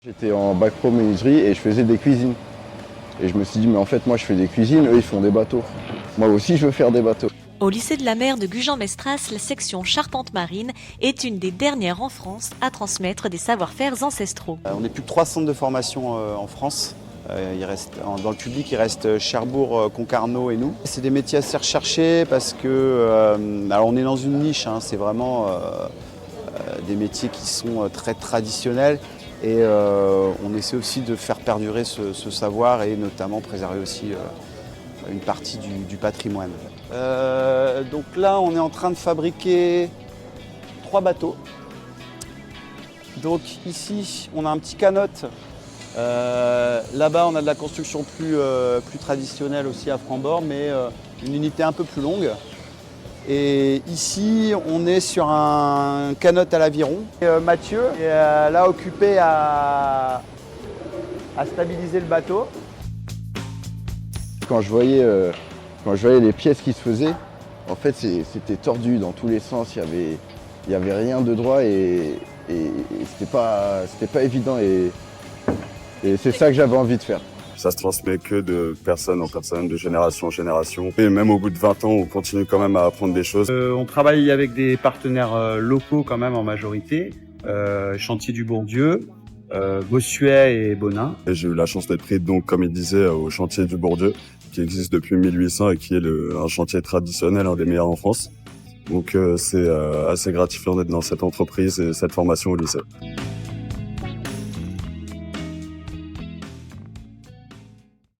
J'étais en bac pro menuiserie et je faisais des cuisines. Et je me suis dit, mais en fait, moi, je fais des cuisines, eux, ils font des bateaux. Moi aussi, je veux faire des bateaux. Au lycée de la mer de Gujan-Mestras, la section charpente marine est une des dernières en France à transmettre des savoir-faire ancestraux. On est plus de 3 centres de formation en France. Dans le public, il reste Cherbourg, Concarneau et nous. C'est des métiers assez recherchés parce que, alors on est dans une niche, hein, c'est vraiment des métiers qui sont très traditionnels et on essaie aussi de faire perdurer ce savoir et notamment préserver aussi une partie du patrimoine. Donc là, on est en train de fabriquer 3 bateaux. Donc ici, on a un petit canot. Là-bas, on a de la construction plus traditionnelle aussi à franc-bord, mais une unité un peu plus longue. Et ici, on est sur un canot à l'aviron. Mathieu est là occupé à stabiliser le bateau. Quand je voyais les pièces qui se faisaient, en fait, c'était tordu dans tous les sens. Il y avait rien de droit et c'était pas évident. Et c'est ça que j'avais envie de faire. Ça se transmet que de personne en personne, de génération en génération. Et même au bout de 20 ans, on continue quand même à apprendre des choses. On travaille avec des partenaires locaux quand même en majorité. Chantier du Bourdieu, Bossuet et Bonin. Et j'ai eu la chance d'être pris, donc, comme il disait, au chantier du Bourdieu, qui existe depuis 1800 et qui est un chantier traditionnel, un des meilleurs en France. Donc c'est assez gratifiant d'être dans cette entreprise et cette formation au lycée.